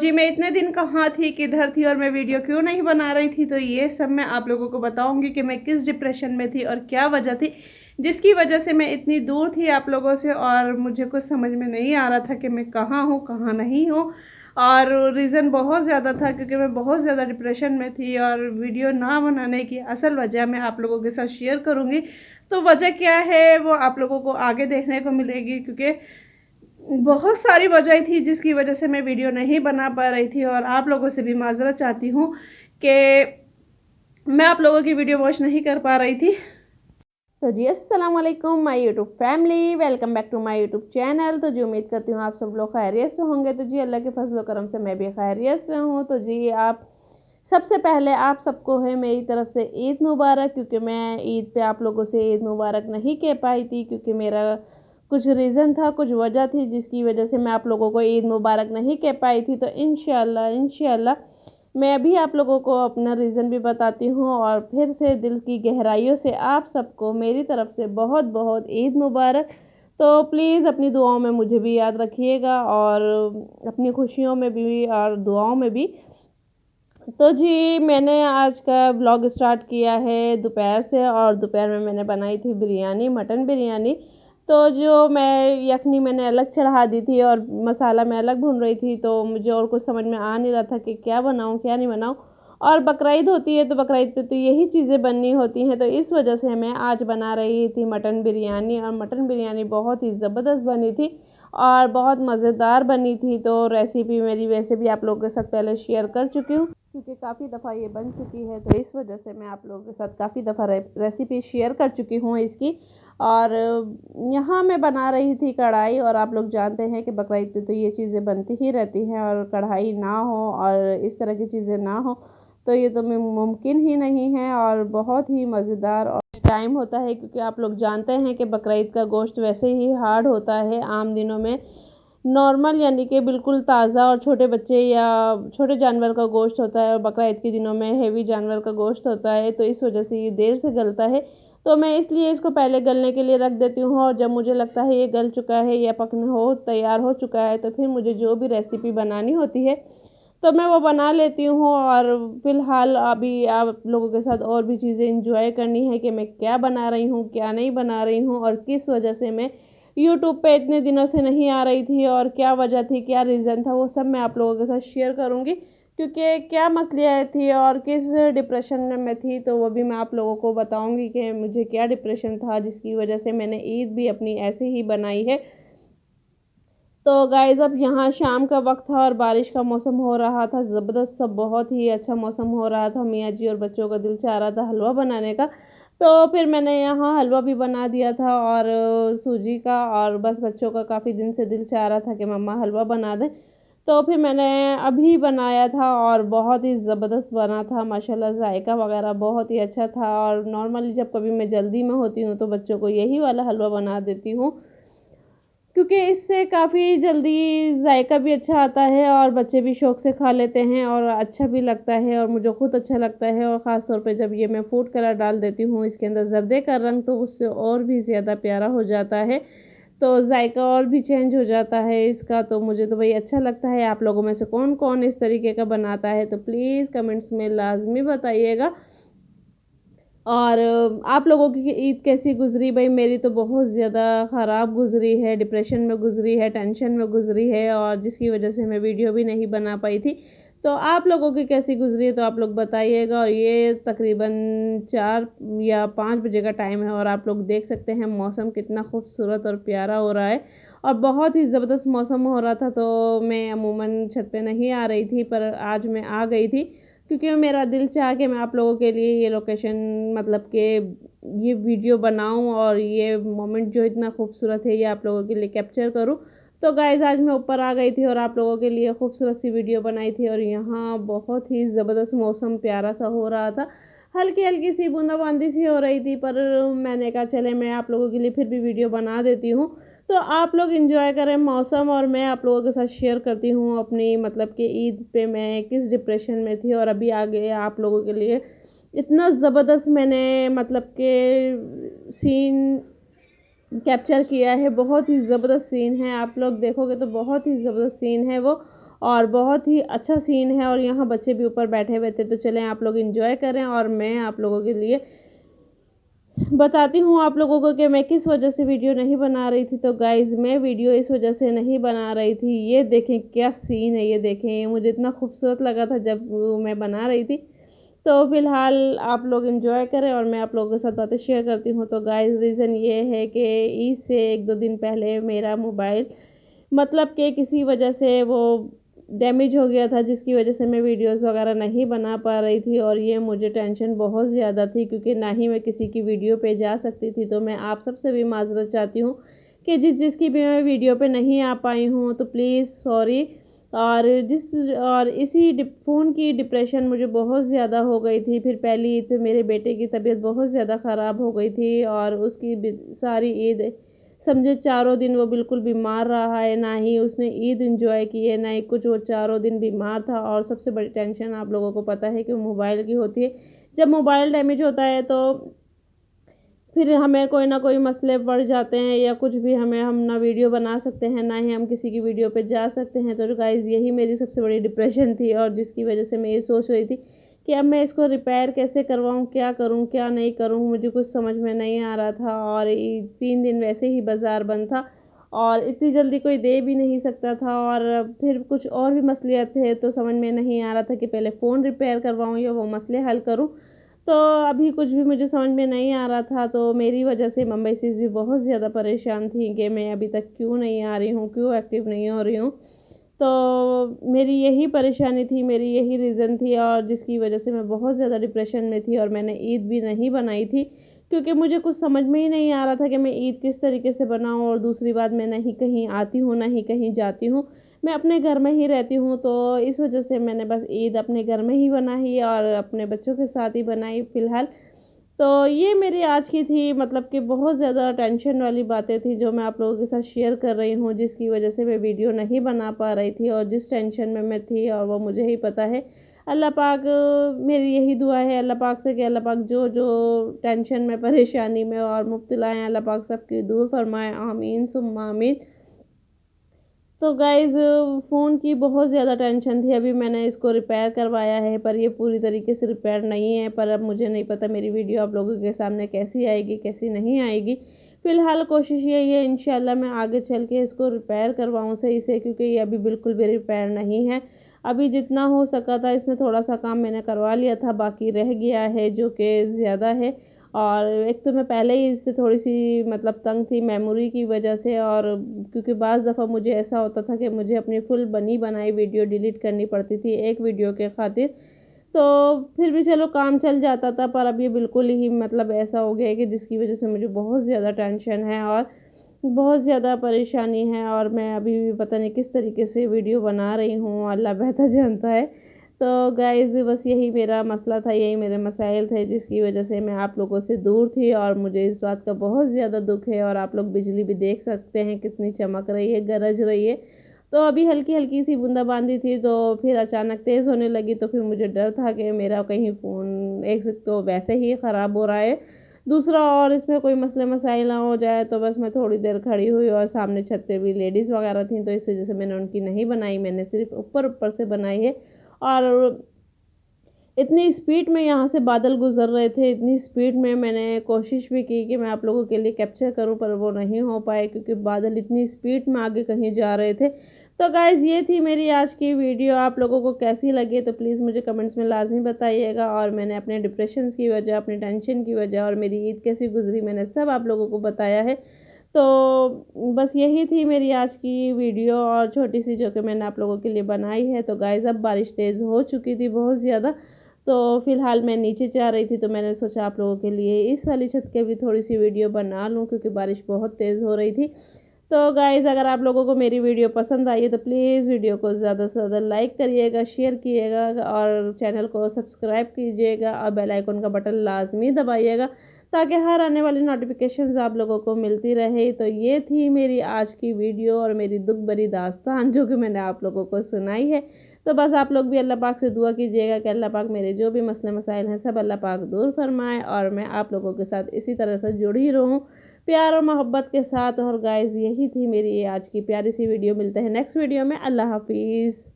जी मैं इतने दिन कहाँ थी, किधर थी और मैं वीडियो क्यों नहीं बना रही थी, तो ये सब मैं आप लोगों को बताऊंगी कि मैं किस डिप्रेशन में थी और क्या वजह थी जिसकी वजह से मैं इतनी दूर थी आप लोगों से और मुझे कुछ समझ में नहीं आ रहा था कि मैं कहाँ हूँ कहाँ नहीं हूँ। और रीज़न बहुत ज़्यादा था क्योंकि मैं बहुत ज़्यादा डिप्रेशन में थी और वीडियो ना बनाने की असल वजह मैं आप लोगों के साथ शेयर करूँगी। तो वजह क्या है वो आप लोगों को आगे देखने को मिलेगी, क्योंकि बहुत सारी वजह थी जिसकी वजह से मैं वीडियो नहीं बना पा रही थी और आप लोगों से भी माज़रत चाहती हूँ कि मैं आप लोगों की वीडियो वॉच नहीं कर पा रही थी। तो जी अस्सलाम वालेकुम my YouTube family, welcome back to my YouTube channel. तो जी उम्मीद करती हूँ आप सब लोग खैरियत से होंगे। तो जी अल्लाह के फजल करम से मैं भी खैरियत से हूँ। तो जी आप सबसे पहले आप सबको है मेरी तरफ से ईद मुबारक, क्योंकि मैं ईद पे आप लोगों से ईद मुबारक नहीं कह पाई थी क्योंकि मेरा कुछ रीज़न था, कुछ वजह थी जिसकी वजह से मैं आप लोगों को ईद मुबारक नहीं कह पाई थी। तो इंशाल्लाह मैं भी आप लोगों को अपना रीज़न भी बताती हूँ और फिर से दिल की गहराइयों से आप सबको मेरी तरफ से बहुत बहुत ईद मुबारक। तो प्लीज़ अपनी दुआओं में मुझे भी याद रखिएगा और अपनी खुशियों में भी और दुआओं में भी। तो जी मैंने आज का ब्लॉग स्टार्ट किया है दोपहर से और दोपहर में मैंने बनाई थी बिरयानी, मटन बिरयानी। तो जो मैं यखनी मैंने अलग चढ़ा दी थी और मसाला मैं अलग भून रही थी, तो मुझे और कुछ समझ में आ नहीं रहा था कि क्या बनाऊँ क्या नहीं बनाऊँ। और बकरीद होती है तो बकरीद पे तो यही चीज़ें बननी होती हैं, तो इस वजह से मैं आज बना रही थी मटन बिरयानी और मटन बिरयानी बहुत ही ज़बरदस्त बनी थी और बहुत मज़ेदार बनी थी। तो रेसिपी मेरी वैसे भी आप लोगों के साथ पहले शेयर कर चुकी हूँ क्योंकि काफ़ी दफ़ा ये बन चुकी है, तो इस वजह से मैं आप लोगों के साथ काफ़ी दफ़ा रेसिपी शेयर कर चुकी हूँ इसकी। और यहाँ मैं बना रही थी कढ़ाई, और आप लोग जानते हैं कि बकरीद पे तो ये चीज़ें बनती ही रहती हैं और कढ़ाई ना हो और इस तरह की चीज़ें ना हो तो ये तो मुमकिन ही नहीं है और बहुत ही मज़ेदार और टाइम होता है, क्योंकि आप लोग जानते हैं कि बकरीद का गोश्त वैसे ही हार्ड होता है आम दिनों में। नॉर्मल यानी कि बिल्कुल ताज़ा और छोटे बच्चे या छोटे जानवर का गोश्त होता है और बकरीद के दिनों में हेवी जानवर का गोश्त होता है, तो इस वजह से ये देर से गलता है। तो मैं इसलिए इसको पहले गलने के लिए रख देती हूँ और जब मुझे लगता है ये गल चुका है या पकने हो तैयार हो चुका है तो फिर मुझे जो भी रेसिपी बनानी होती है तो मैं वो बना लेती हूँ। और फ़िलहाल अभी आप लोगों के साथ और भी चीज़ें इंजॉय करनी है कि मैं क्या बना रही हूँ क्या नहीं बना रही हूँ और किस वजह से मैं यूट्यूब पे इतने दिनों से नहीं आ रही थी और क्या वजह थी क्या रीज़न था, वो सब मैं आप लोगों के साथ शेयर करूँगी क्योंकि क्या मसलियाँ थी और किस डिप्रेशन में मैं थी, तो वो भी मैं आप लोगों को बताऊँगी कि मुझे क्या डिप्रेशन था जिसकी वजह से मैंने ईद भी अपनी ऐसे ही बनाई है। तो गाइज़ अब यहाँ शाम का वक्त था और बारिश का मौसम हो रहा था ज़बरदस्त, सब बहुत ही अच्छा मौसम हो रहा था। मियाँ जी और बच्चों का दिल चाह रहा था हलवा बनाने का, तो फिर मैंने यहाँ हलवा भी बना दिया था और सूजी का, और बस बच्चों का काफ़ी दिन से दिल चाह रहा था कि मम्मा हलवा बना दें, तो फिर मैंने अभी बनाया था और बहुत ही ज़बरदस्त बना था माशाल्लाह। जायका वगैरह बहुत ही अच्छा था और नॉर्मली जब कभी मैं जल्दी में होती हूँ तो बच्चों को यही वाला हलवा बना देती हूँ क्योंकि इससे काफ़ी जल्दी जायका भी अच्छा आता है और बच्चे भी शौक़ से खा लेते हैं और अच्छा भी लगता है और मुझे खुद अच्छा लगता है। और ख़ास तौर पे जब ये मैं फूड कलर डाल देती हूँ इसके अंदर ज़र्दे का रंग, तो उससे और भी ज़्यादा प्यारा हो जाता है, तो जायका और भी चेंज हो जाता है इसका। तो मुझे तो भाई अच्छा लगता है। आप लोगों में से कौन कौन इस तरीके का बनाता है तो प्लीज़ कमेंट्स में लाज़मी बताइएगा। और आप लोगों की ईद कैसी गुज़री? भाई मेरी तो बहुत ज़्यादा ख़राब गुज़री है, डिप्रेशन में गुज़री है, टेंशन में गुज़री है और जिसकी वजह से मैं वीडियो भी नहीं बना पाई थी। तो आप लोगों की कैसी गुज़री है तो आप लोग बताइएगा। और ये तकरीबन 4 या 5 बजे का टाइम है और आप लोग देख सकते हैं मौसम कितना खूबसूरत और प्यारा हो रहा है और बहुत ही ज़बरदस्त मौसम हो रहा था। तो मैं अमूमन छत पे नहीं आ रही थी, पर आज मैं आ गई थी क्योंकि मेरा दिल चाहा कि मैं आप लोगों के लिए ये लोकेशन मतलब कि ये वीडियो बनाऊं और ये मोमेंट जो इतना खूबसूरत है ये आप लोगों के लिए कैप्चर करूं। तो गाइज़ आज मैं ऊपर आ गई थी और आप लोगों के लिए खूबसूरत सी वीडियो बनाई थी और यहाँ बहुत ही ज़बरदस्त मौसम प्यारा सा हो रहा था, हल्की हल्की सी बूंदाबांदी सी हो रही थी, पर मैंने कहा चले मैं आप लोगों के लिए फिर भी वीडियो बना देती हूँ। तो आप लोग एंजॉय करें मौसम और मैं आप लोगों के साथ शेयर करती हूँ अपनी मतलब कि ईद पे मैं किस डिप्रेशन में थी और अभी आगे आप लोगों के लिए इतना ज़बरदस्त मैंने मतलब कि सीन कैप्चर किया है। बहुत ही ज़बरदस्त सीन है, आप लोग देखोगे तो बहुत ही ज़बरदस्त सीन है वो। और बहुत ही अच्छा सीन है। और यहाँ बच्चे भी ऊपर बैठे हुए थे, तो चलें आप लोग एंजॉय करें और मैं आप लोगों के लिए बताती हूँ आप लोगों को कि मैं किस वजह से वीडियो नहीं बना रही थी। तो गाइज़ मैं वीडियो इस वजह से नहीं बना रही थी, ये देखें क्या सीन है, ये देखें, ये मुझे इतना खूबसूरत लगा था जब मैं बना रही थी। तो फ़िलहाल आप लोग एंजॉय करें और मैं आप लोगों के साथ बातें शेयर करती हूँ। तो गाइज़ रीज़न ये है कि ईद से 1-2 दिन पहले मेरा मोबाइल मतलब कि किसी वजह से वो डैमेज हो गया था, जिसकी वजह से मैं वीडियोज़ वगैरह नहीं बना पा रही थी। और ये मुझे टेंशन बहुत ज़्यादा थी, क्योंकि ना ही मैं किसी की वीडियो पे जा सकती थी। तो मैं आप सबसे भी माज़रत चाहती हूँ कि जिसकी भी मैं वीडियो पे नहीं आ पाई हूँ, तो प्लीज़ सॉरी। और इसी फ़ोन की डिप्रेशन मुझे बहुत ज़्यादा हो गई थी। फिर पहली ईद पे मेरे बेटे की तबीयत बहुत ज़्यादा ख़राब हो गई थी, और उसकी सारी ईद समझो चारों दिन वो बिल्कुल बीमार रहा है, ना ही उसने ईद एंजॉय की है, ना ही कुछ, वो चारों दिन बीमार था। और सबसे बड़ी टेंशन आप लोगों को पता है कि मोबाइल की होती है। जब मोबाइल डैमेज होता है तो फिर हमें कोई ना कोई मसले बढ़ जाते हैं, या कुछ भी हम ना वीडियो बना सकते हैं, ना ही हम किसी की वीडियो पे जा सकते हैं। तो गाइज़ यही मेरी सबसे बड़ी डिप्रेशन थी, और जिसकी वजह से मैं ये सोच रही थी कि अब मैं इसको रिपेयर कैसे करवाऊँ, क्या करूँ, क्या नहीं करूँ, मुझे कुछ समझ में नहीं आ रहा था। और 3 दिन वैसे ही बाज़ार बंद था, और इतनी जल्दी कोई दे भी नहीं सकता था, और फिर कुछ और भी मसलियत थे, तो समझ में नहीं आ रहा था कि पहले फ़ोन रिपेयर करवाऊँ या वो मसले हल करूँ। तो अभी कुछ भी मुझे समझ में नहीं आ रहा था। तो मेरी वजह से मम्मी सिस भी बहुत ज़्यादा परेशान थी कि मैं अभी तक क्यों नहीं आ रही हूँ, क्यों एक्टिव नहीं हो रही हूँ। तो मेरी यही परेशानी थी, मेरी यही रीज़न थी, और जिसकी वजह से मैं बहुत ज़्यादा डिप्रेशन में थी, और मैंने ईद भी नहीं बनाई थी, क्योंकि मुझे कुछ समझ में ही नहीं आ रहा था कि मैं ईद किस तरीके से बनाऊँ। और दूसरी बात, मैं नहीं कहीं आती हूँ, ना ही कहीं जाती हूँ, मैं अपने घर में ही रहती हूँ। तो इस वजह से मैंने बस ईद अपने घर में ही बनाई, और अपने बच्चों के साथ ही बनाई फ़िलहाल। तो ये मेरी आज की थी, मतलब कि बहुत ज़्यादा टेंशन वाली बातें थी जो मैं आप लोगों के साथ शेयर कर रही हूँ, जिसकी वजह से मैं वीडियो नहीं बना पा रही थी, और जिस टेंशन में मैं थी, और वो मुझे ही पता है। अल्लाह पाक, मेरी यही दुआ है अल्लाह पाक से कि अल्लाह पाक जो जो टेंशन में, परेशानी में और मुब्तला हैं, अल्लाह पाक सबकी दूर फरमाए, आमीन सुम्मा आमीन। तो गाइज़ फ़ोन की बहुत ज़्यादा टेंशन थी। अभी मैंने इसको रिपेयर करवाया है, पर ये पूरी तरीके से रिपेयर नहीं है। पर अब मुझे नहीं पता मेरी वीडियो आप लोगों के सामने कैसी आएगी, कैसी नहीं आएगी। फ़िलहाल कोशिश यही है, इंशाल्लाह मैं आगे चल के इसको रिपेयर करवाऊँ सही से, क्योंकि ये अभी बिल्कुल भी रिपेयर नहीं है। अभी जितना हो सका था इसमें थोड़ा-सा काम मैंने करवा लिया था, बाकी रह गया है जो कि ज़्यादा है। और एक तो मैं पहले ही इससे थोड़ी-सी मतलब तंग थी मेमोरी की वजह से, और क्योंकि बाज़ दफ़ा मुझे ऐसा होता था कि मुझे अपनी फुल बनी बनाई वीडियो डिलीट करनी पड़ती थी एक वीडियो के खातिर। तो फिर भी चलो काम चल जाता था, पर अब ये बिल्कुल ही मतलब ऐसा हो गया है कि जिसकी वजह से मुझे बहुत ज़्यादा टेंशन है, और बहुत ज़्यादा परेशानी है, और मैं अभी भी पता नहीं किस तरीके से वीडियो बना रही हूँ, अल्लाह बेहतर जानता है। तो गाइज़ बस यही मेरा मसला था, यही मेरे मसाइल थे, जिसकी वजह से मैं आप लोगों से दूर थी, और मुझे इस बात का बहुत ज़्यादा दुःख है। और आप लोग बिजली भी देख सकते हैं कितनी चमक रही है, गरज रही है। तो अभी हल्की-हल्की सी बूंदाबांदी थी, तो फिर अचानक तेज़ होने लगी, तो फिर मुझे डर था कि मेरा कहीं फ़ोन एक से तो वैसे ही ख़राब हो रहा है, दूसरा और इसमें कोई मसले मसाइल ना हो जाए। तो बस मैं थोड़ी देर खड़ी हुई, और सामने छत पे भी लेडीज़ वगैरह थीं, तो इस वजह से मैंने उनकी नहीं बनाई, मैंने सिर्फ़ ऊपर-ऊपर से बनाई है। और इतनी स्पीड में यहाँ से बादल गुज़र रहे थे, इतनी स्पीड में मैंने कोशिश भी की कि मैं आप लोगों के लिए कैप्चर करूँ, पर वो नहीं हो पाए, क्योंकि बादल इतनी स्पीड में आगे कहीं जा रहे थे। तो गाइज़ ये थी मेरी आज की वीडियो, आप लोगों को कैसी लगी तो प्लीज़ मुझे कमेंट्स में लाज़मी बताइएगा। और मैंने अपने डिप्रेशंस की वजह, अपनी टेंशन की वजह, और मेरी ईद कैसी गुज़री, मैंने सब आप लोगों को बताया है। तो बस यही थी मेरी आज की वीडियो, और छोटी-सी जो कि मैंने आप लोगों के लिए बनाई है। तो गाइज़ अब बारिश तेज़ हो चुकी थी बहुत ज़्यादा, तो फ़िलहाल मैं नीचे जा रही थी, तो मैंने सोचा आप लोगों के लिए इस वाली छत की भी थोड़ी-सी वीडियो बना लूँ, क्योंकि बारिश बहुत तेज़ हो रही थी। तो गाइज़ अगर आप लोगों को मेरी वीडियो पसंद आई है, तो प्लीज़ वीडियो को ज़्यादा से ज़्यादा लाइक करिएगा, शेयर किएगा, और चैनल को सब्सक्राइब कीजिएगा, और बेल आइकन का बटन लाज़मी दबाइएगा, ताकि हर आने वाली नोटिफ़िकेशंस आप लोगों को मिलती रहे। तो ये थी मेरी आज की वीडियो, और मेरी दुःख भरी दास्तान जो कि मैंने आप लोगों को सुनाई है। तो बस आप लोग भी अल्लाह पाक से दुआ कीजिएगा कि अल्लाह पाक मेरे जो भी मसले मसाइल हैं सब अल्लाह पाक दूर फरमाए, और मैं आप लोगों के साथ इसी तरह से जुड़ी रहूँ, प्यार और मोहब्बत के साथ। और गाइज़ यही थी मेरी ये आज की प्यारी सी वीडियो, मिलते हैं नेक्स्ट वीडियो में, अल्लाह हाफ़िज़।